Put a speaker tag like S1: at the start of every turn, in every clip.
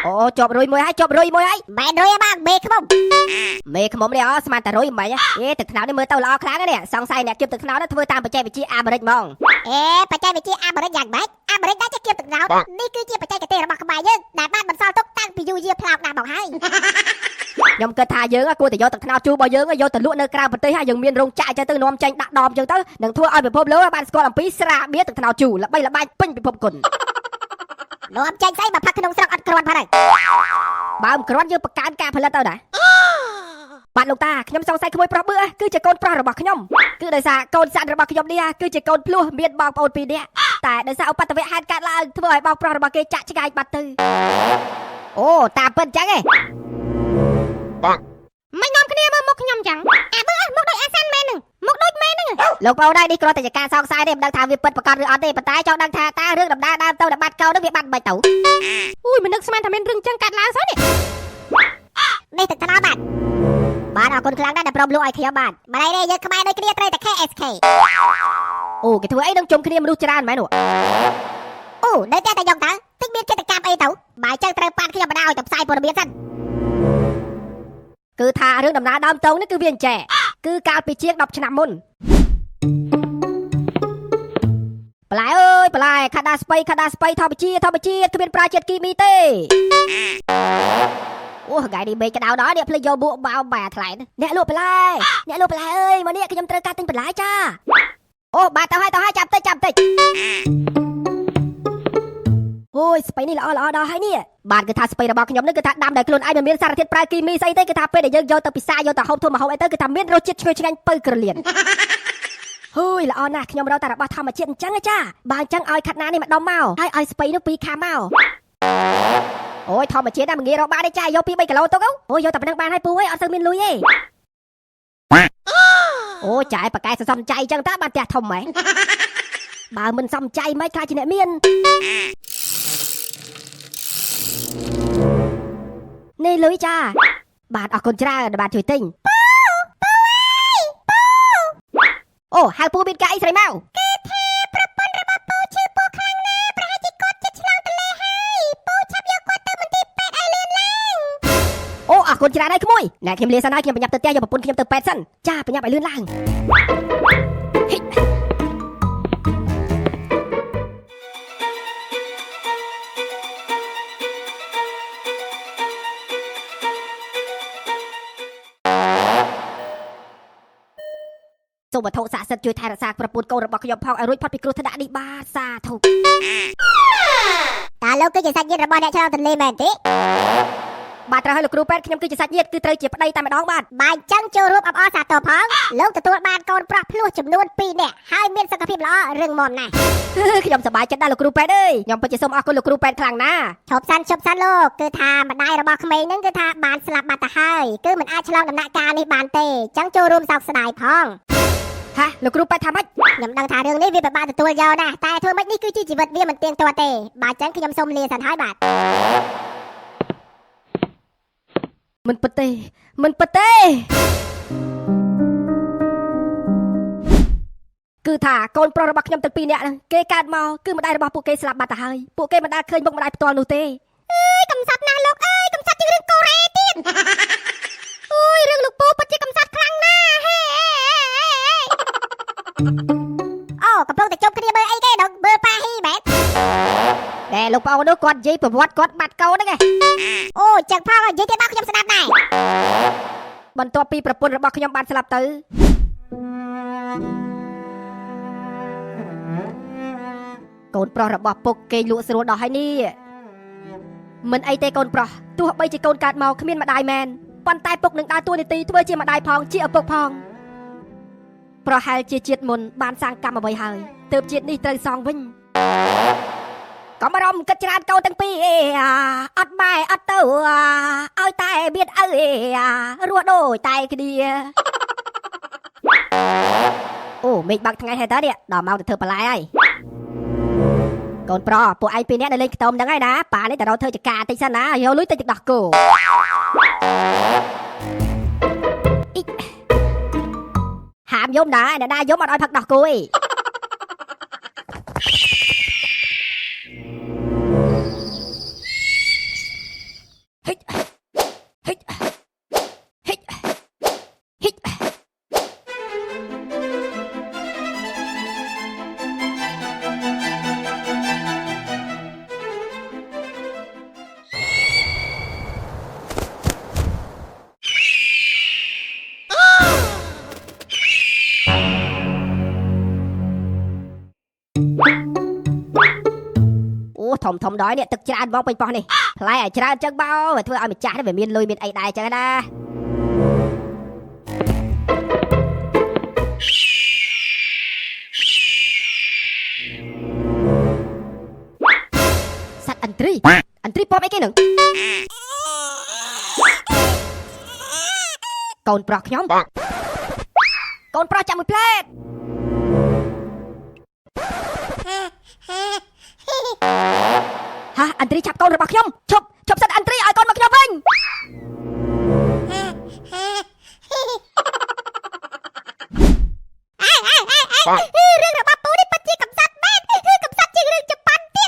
S1: អូជាប់រុយមួយហើយជាប់រុយមួយហើយ
S2: មិនរុយទេបងមេខ្មុំ
S1: នេះស្មានតែរុយមិនហ៎ទឹកថ្នោតនេះមើលទៅល្អខ្លាំងណាស់សង្ស័យអ្នកគៀបទឹកថ្នោតធ្វើតាមបច្ចេកវិទ្យាអាមេរិកហ្មង
S2: បច្ចេកវិទ្យាអាមេរិកយ៉ាងម៉េចអាមេរិកដែរចេះគៀបទឹកថ្នោតនេះគឺជាបច្ចេកទេសរបស់ខ្មែរយើងដែលបានបន្សល់ទុកតាំងពីយូរយារផ្លោកណាស់មកហើយ
S1: ខ្ញុំគិតថាយើងគួរតែយកទឹកថ្នោតជូររបស់យើងយកទៅលក់នៅក្រៅប្រទេសហើយយើងមានរោងចក្រអញ្ចឹងទៅនាំចេញដាក់ដបអញ្ចឹងទៅនឹងធ្វើឲ្យពិភពលោកបានស្គាល់អំពីស្រាបៀរទឹកថ្នោតជូរល្បីល្បាញពេញពិភពគុណ
S2: នាំចេញស្អីមកផឹកក្នុងស្រុកអត់គ្រាន់ផងហើយ
S1: បើមិនគ្រាន់យើងបង្កើនការផលិតទៅណាបាទលោកតាខ្ញុំសង្ស័យក្មួយប្រុសបឺគឺជាកូនប្រុសរបស់ខ្ញុំគឺដោយសារកូនស័ក្តិរបស់ខ្ញុំនេះគឺជាកូនភ្លោះមានបងប្អូន2នាក់តែដោយសារឧបទ្ទវហេតុកើតឡើងធ្វើឲ្យបងប្រុសរបស់គេចាក់ឆ្ងាយបាត់ទៅអូតាពិតអញ្ចឹងឯង
S2: បងមិននាំគ្នាមើលមុខខ្ញុំចឹងអាបើមុខដូចអាសាន់មែនហ្នឹងមុខដូចមែនហ្នឹង
S1: លោកប្អូននេះគ្រាន់តែជាការសង្ស័យទេមិនដឹងថាវាពិតប្រកបឬអត់ទេប៉ុន្តែចង់ដឹងថាតើរឿងដំណើរដើមទៅដល់បាត់កោនឹងវាបាត់មិនទៅ
S2: អូយមិននឹកស្មានថាមានរឿងចឹងកាត់ឡើងសោះនេះទឹកថ្នោត
S1: បាទអរគុណខ្លាំងណាស់ដែលព្រមលក់ឲ្យខ្ញុំបាទ
S2: ម្ល៉េះនេះយើងខ្មែរដូចគ្នាត្រូវតែ KSK
S1: អូគេធ្វើអីនឹងជុំគ្នាមនុស្សច្រើនមែន
S2: អូនៅតែយកតើតិចមានចិត្តកម្មអីទៅបើចឹងត្រូវប៉ាត់ខ្ញុំបណ្ដោយទៅផ្សាយព័ត៌មានសិន
S1: គឺថារឿងដំណើរដើមតោងនេះគឺវាអញ្ចេះគឺកាលពីជាង10ឆ្នាំមុនបន្លែអើយបន្លែខាដាស្បៃធម្មជាតិគ្មានប្រើជាតិគីមីទេអូថ្ងៃនេះមេឃក្តៅដល់អ្នកភ្លេចយកបួកបោបែថ្លៃអ្នកលក់បន្លែអើយមកនេះខ្ញុំត្រូវការទិញបន្លែចាអូបាទទៅហើយចាប់តិចអូយស្បៃនេះល្អដល់ហើយនេះបាទគឺថាស្បៃរបស់ខ្ញុំនេះគឺថាដាំដោយខ្លួនឯងមិនមានសារធាតុប្រើគីមីស្អីទេគឺថាពេលដែលយើងយកទៅពិសាយកទៅហូបធ្វើម្ហូបអីទៅគឺថាមានរសជាតិឈ្ងុយឆ្ងាញ់ពៅក្រលៀនហូយល្អណាស់ខ្ញុំរកតែរបស់ធម្មជាតិអញ្ចឹងចាបើអញ្ចឹងឲ្យខាត់ណានេះមកដុំមកហើយឲ្យស្បៃនោះ2ខាំមកអូយធម្មជាតិតែមិនងាយរកបានទេចាយក2-3គីឡូទុកអូយយកតែប៉ុណ្្នឹងបានហើយពូអើយអត់សូវមានលុយទេអូចាយប៉ាកែសំចៃអញ្ចឹងតើបានផ្ទះធំហ៎បើមិនសំចៃមិនខ្លាចជាអ្នកមាននេះលុយចាបាទអរគុណច្រើនដែលបានជួយទិញអូហៅពូមានកាអីស្រីមក
S2: គេថាប្រពន្ធរបស់ពូឈឺពោះខ្លាំងណាស់ប្រហែលជាគាត់ចិត្តឆ្លងទន្លេហើយពូឆាប់យកគាត់ទៅមន្ទីរពេទ្យឲ្យលឿនឡើង
S1: អូអរគុណច្រើនហើយក្មួយអ្នកខ្ញុំលាសិនហើយខ្ញុំប្រញាប់ទៅផ្ទះយកប្រពន្ធខ្ញុំទៅពេទ្យសិនចាប្រញាប់ឲ្យលឿនឡើងសូមវត្ថុស័ក្តិសិទ្ធិជួយថែរក្សាប្រពន្ធកូនរបស់ខ្ញុំផងឲ្យរួចផុតពីគ្រោះថ្នាក់នេះបាទសាធុ
S2: តើលោកគឺជាសាច់ញាតិរបស់អ្នកឆ្លងទន្លេមែនទេ
S1: បាទត្រូវហើយលោកគ្រូពេទ្យខ្ញុំគឺជាសាច់ញាតិគឺត្រូវជាប្តីតែម្ដងបាទ
S2: បើអញ្ចឹងចូលរួមអបអរសាទរផងលោកទទួលបានកូនប្រុសភ្លោះចំនួន2នាក់ហើយមានសុខភាពល្អរឹងមាំណាស់
S1: ខ្ញុំសប្បាយចិត្តណាស់លោកគ្រូពេទ្យអើយខ្ញុំពិតជាសូមអរគុណលោកគ្រូពេទ្យខ្លាំងណាស់
S2: ឈប់សិនលោកគឺថាម្ដាយរបស់ក្មេងហ្នឹងគឺថាបានស្លាប់បាត់ទៅហើយគឺមិនអាចឆ្លងដំណាក់កាលនេះបានទេអញ្ចឹងចូលរួមសោកស្ដាយផង
S1: ហាលោកគ្រូពេទ្យថាម៉េច
S2: ខ្ញុំដឹងថារឿងនេះវាពិបាកទទួលយកណាស់តែធ្វើម៉េចនេះគឺជាជីវិតវាមិនទៀងទាត់ទេបើអញ្ចឹងខ្ញុំសូមលាសិនហើយបាទ
S1: មិនពិតទេគឺថាកូនប្រុសរបស់ខ្ញុំទាំង2នាក់ហ្នឹងគេកើតមកគឺម្ដាយរបស់ពួកគេស្លាប់បាត់ទៅហើយពួកគេមិនដែលឃើញមុខម្ដាយផ្ទាល់នោះទេ
S2: អើយកំសត់ណាស់លោកអើយកំសត់ជាងរឿងកូរ៉េទៀតអូយរឿងលោកពូពិតជាកំសត់ខ្លាំងណាស់ហេអូកំពុងតែជប់គ្នាមើលអីគេដល់មើលប៉ាហ៊ីបែប
S1: តែលោកប្អូននោះគាត់និយាយប្រវត្តិគាត់បាត់កូនហ្នឹង
S2: អូចឹងផងនិយាយទៅដល់ខ្ញុំស្ដាប់ដែរ
S1: បន្ទាប់ពីប្រពន្ធរបស់ខ្ញុំបានស្លាប់ទៅកូនប្រុសរបស់ពុកគេលក់ស្រួលដល់ហើយនេះមិនអីទេកូនប្រុសទោះបីជាកូនកើតមកគ្មានម្ដាយមែនប៉ុន្តែពុកនឹងដើរតួនាទីធ្វើជាម្ដាយផងជាឪពុកផងប្រហែលជាជាតិមុនបានសាងកម្មអ្វីហើយទើបជាតិនេះត្រូវសងវិញកុំអារម្មណ៍គិតច្រើនកូនទាំងពីរអត់ម៉ែអត់ទៅឲ្យតែមានឪរស់ដូចតែគ្នាអូមេឃបាក់ថ្ងៃហើយតើនេះដល់ម៉ោងទៅធ្វើបន្លែហើយកូនប្រុសពួកឯងពីរនាក់នៅលេងខ្ទមហ្នឹងហើយណាប៉ានេះទៅរកធ្វើចកាតិចសិនណាយកលុយទៅទឹកដោះគោហាមយំដែរអ្នកណាយំអត់ឲ្យផឹកដោះគោឯង ធំដល់នេះទឹកច្រើនបងពេញប៉ោះនេះផ្លែឲ្យច្រើនចឹងបោវាធ្វើឲ្យម្ចាស់នេះវាមានលុយមានអីដែរចឹងណាសត្វអន្ត្រីពំអីគេនឹងកូនប្រុសខ្ញុំកូនប្រុសចាំមួយផ្លែតហាអន្ត្រីឆាប់កូនរបស់ខ្ញុំឈប់សិនអន្ត្រីឲ្យកូនមកខ្ញុំវិញរឿងរបស់ពូនេះពិតជាកំសត់មែនកំសត់ជាងរឿងជប៉ុនទៀត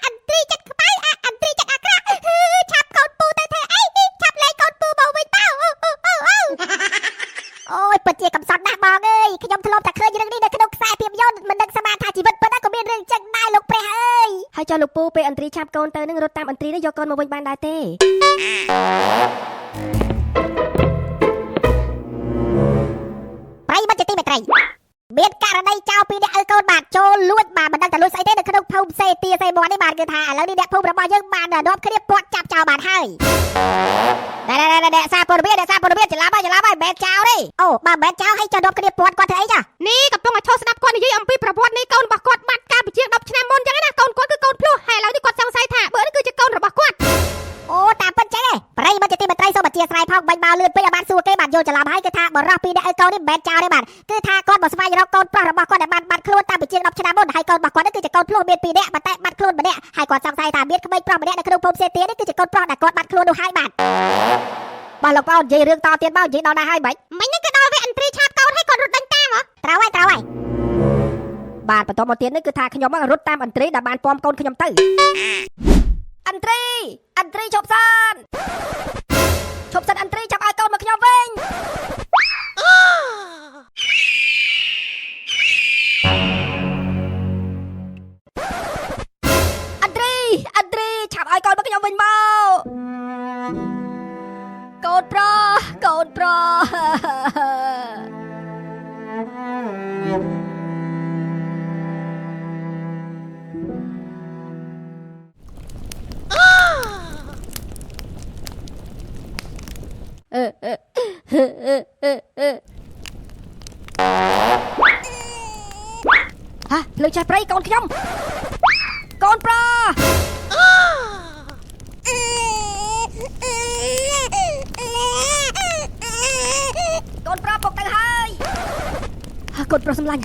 S1: អន្ត្រីចិត្តខ្មៅអន្ត្រីចិត្តអាក្រក់ឆាប់កូនពូទៅធ្វើអីឆាប់លែងកូនពូមកវិញទៅអូយពិតជាកំសត់ណាស់បងអើយខ្ញុំធ្លាប់តែឃើញរឿងនេះនៅក្នុងខ្សែភាពយន្តមិនដឹងស្មានថាជីវិតពិតក៏មានរឿងចឹងដែរលោកព្រះអើយហើយចុះលោកពូពេលអន្ត្រីឆាប់កូនទៅនឹងរត់តាមអន្ត្រីនេះយកកូនមកវិញបានដែរទេប្រៃមិនជាទីមេត្រីមានករណីចៅពីអ្នកឲ្យកូនបាទចូលលួចបាទមិនដឹងតែលួចស្អីទេនៅក្នុងភូមិសេទាសេមាត់នេះបាទគឺថាឥឡូវនេះអ្នកភូមិរបស់យើងបាននាំគ្នាពាត់ចាប់ចៅបានហើយតែសារព័ត៌មានច្រឡំហើយបែបចៅទេអូបើបែបចៅឲ្យចូលនាំគ្នាពាត់គាត់ធ្វើអីចានេះកំពុងឲ្យឈរស្ដាប់គាត់និយាយអំពីប្រវត្តិនៃកូនរបស់គាត់បាត់កាលពីជាង10ឆ្នាំមុនចឹងណាកូនគាត់គឺកូនភ្លោះហើយឥឡូវនេះគាត់សង្ស័យថាបើនេះគឺជាកូនរបស់គាត់អូតាមពិតចឹងឯងប្រៃមិនជាទីមេត្រីសូមអធិស្ឋានផងបាញ់បោលឿនពេកឲ្យបានសួរគេបាទយល់ច្រឡំហើយគឺថាបរោះពីអ្នកឲ្យកូននេះមិនមែនចៅទេបាទគឺថាគាត់មកស្វែងរកកូនប្រុសរបស់គាត់ដែលបានបាត់ខ្លួនតាំងពីជាង10ឆ្នាំមុនហើយកូនរបស់គាត់នេះគឺជាកូនភ្លោះមាន2នាក់ប៉ុន្តែបាត់ខ្លួនម្នាក់ហើយគាត់សង្ស័យថាមានក្មេងប្រុសម្នាក់នៅក្នុងភូមិសេទានេះគឺជាកូនប្រុសដែលគាត់បាត់ខ្លួននោះហើយបាទបាទលោកបងនិយាយរឿងតទៀតមកនិយាយដល់ណាហើយបាច់មិញនេះគឺដល់វាអន្ត្រីឆាបកូនឲ្យគាត់រត់ដេញតាមហ៎ត្រូវហើយបាទបន្តមកទៀតនេះគឺថាខ្ញុំរត់តាមអន្ត្រីដែលបានពំកូនខ្ញុំទៅអន្ត្រីឈប់សិនអន្ត្រីចាប់ឲ្យកូនមកខ្ញុំវិញអន្ត្រីឆាប់ឲ្យកូនមកខ្ញុំវិញមកកូនប្រុសហ่ะលើចាស់ប្រៃកូនខ្ញុំកូនប្រុសពុកទៅហើយកូនប្រុសសម្លាញ់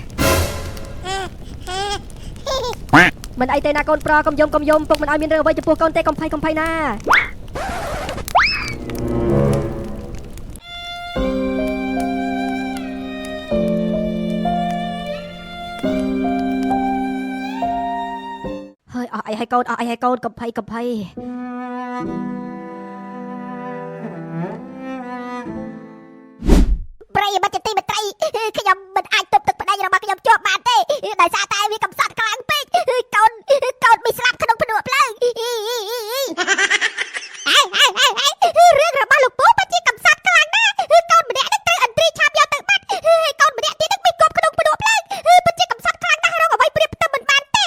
S1: មិនអីទេណាកូនប្រុសកុំយំពុកមិនឲ្យមានរឿងអ្វីចំពោះកូនទេកុំភ័យណាហើយអស់អីឲ្យកូនកុំភ័យប្រៃបាត់ទីមេត្រីខ្ញុំមិនអាចទប់ទឹកប្តីរបស់ខ្ញុំជាប់បានទេដោយសារតែវាកំសត់ខ្លាំងពេកកូនមានស្លាប់ក្នុងភ្នក់ភ្លើងរឿងរបស់លោកពូពិតជាកំសត់ខ្លាំងណាស់កូនម្នាក់នេះត្រូវអន្ត្រីឆាបយកទៅបាត់ហើយកូនម្នាក់ទៀតនឹងមានគប់ក្នុងភ្នក់ភ្លើងពិតជាកំសត់ខ្លាំងណាស់រកអ្វីព្រៀបផ្ទឹមមិនបានទេ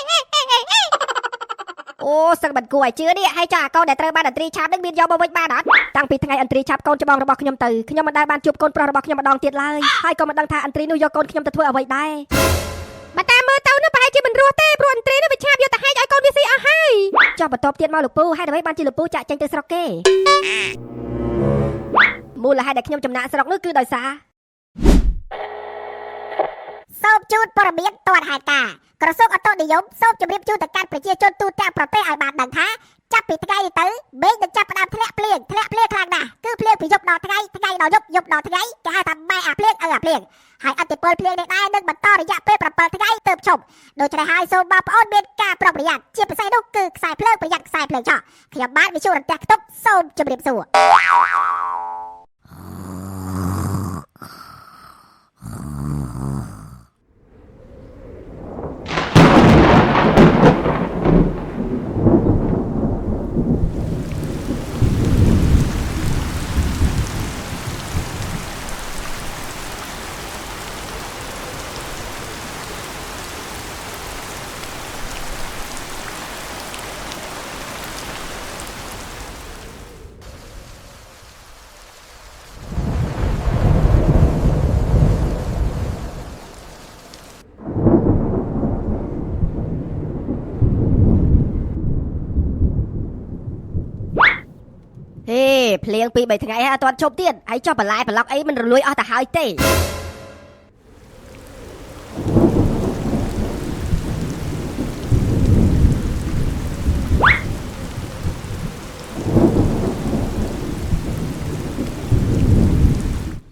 S1: អូសឹកមិនគួរឲ្យជឿនេះហើយចាកូនដែលត្រូវបានអន្ត្រីឆាបនឹងមានយកមកវិញបានអត់តាំងពីថ្ងៃអន្ត្រីឆាបកូនច្បងរបស់ខ្ញុំទៅខ្ញុំមិនដែលបានជួបកូនប្រុសរបស់ខ្ញុំម្ដងទៀតឡើយហើយក៏មិនដឹងថាអន្ត្រីនោះយកកូនខ្ញុំទៅធ្វើអ្វីដែរបើតាមមើលទៅនោះប្រហែលជាមិនរស់ទេព្រោះអន្ត្រីនោះវាឆាបយកទៅហែកឲ្យកូនវាស៊ីអស់ហើយចុះបន្ទាប់ទៀតមកលោកពូហេតុអ្វីបានជាលោកពូចាក់ចេញទៅស្រុកគេមូលហេតុដែលខ្ញុំចំណាក់ស្រុកនោះគឺដោយសារសូមជូនព័ត៌មានទាន់ហេតុការណ៍ក្រសួងអតុនិយមសូមជម្រាបជូនទៅកាន់ប្រជាជនទូទាំងប្រទេសឲ្យបានដឹងថាចាប់ពីថ្ងៃនេះទៅមេឃនឹងចាប់ផ្ដើមធ្លាក់ភ្លៀងខ្លាំងណាស់គឺភ្លៀងពីយប់ដល់ថ្ងៃដល់យប់ដល់ថ្ងៃគេហៅថាបែអាភ្លៀងអាភ្លៀងហើយអតិពលភ្លៀងនេះដែរនឹងបន្តរយៈពេល7ថ្ងៃទើបឈប់ដូច្នេះហើយសូមបងប្អូនមានការប្រុងប្រយ័ត្នជាពិសេសនោះគឺខ្សែភ្លើងប្រយ័ត្នខ្សែភ្លើងចោះខ្ញុំបាទវិសុរន្ទះខ្ទប់សូមជម្រាបសួរ ហេភ្លៀងពី3ថ្ងៃហើយអត់ទាន់ឈប់ទៀតហើយចុះបន្លែប្លុកអីមិនរលួយអស់ទៅហើយទេ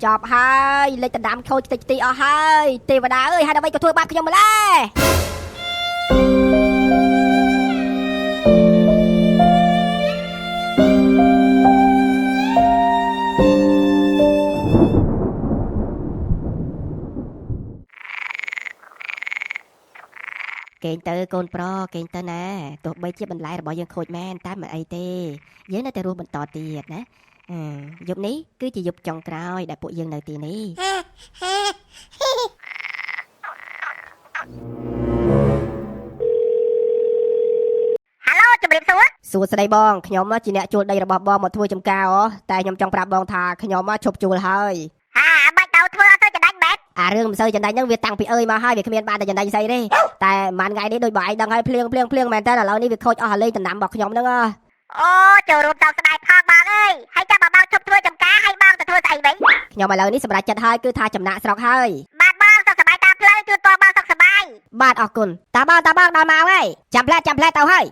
S1: ចប់ហើយលេខដណ្ដើមខូចតិចទីអស់ហើយទេវតាអើយហើយដើម្បីក៏ធ្វើបាបខ្ញុំម្ល៉េះគេងទៅកូនប្រុសគេងទៅណាទោះបីជាបន្លែរបស់យើងខូចមែនតែមិនអីទេយើងនៅតែរស់បន្តទៀតណាយប់នេះគឺជាយប់ចុងក្រោយដែលពួកយើងនៅទីនេះ
S2: ហាឡូជំរាបសួរ
S1: សួស្តីបងខ្ញុំជាអ្នកជួលដីរបស់បងមកធ្វើចំការតែខ្ញុំចង់ប្រាប់បងថាខ្ញុំឈប់ជួលហើយ
S2: បាច់ទៅធ្វើអត់ទៅចដាច់បែប
S1: អារឿងមិនសូវចណ្ដាញ់ហ្នឹងវាតាំងពីអើយមកហើយវាគ្មានបានតែចណ្ដាញ់ស្អីទេតែមួយថ្ងៃនេះដូចបងឯងដឹងហើយភ្លៀងមែនតើឥឡូវនេះវាខូចអស់លេងដំណាំរបស់ខ្ញុំហ្នឹង
S2: អូចូលរួមសោកស្ដាយផងបងអើយហើយចាំបងឈប់ធ្វើចំការហើយបងទៅធ្វើស្អីវិញ
S1: ខ្ញុំឥឡូវនេះសម្រាប់ចិត្តហើយគឺថាចំណាក់ស្រុកហើយ
S2: បាទបងសុខសប្បាយតាមផ្លូវជូនពរបងសុខសប្បាយ
S1: បាទអរគុណតាបងដល់មកហើយចាំផ្លែទៅហើយ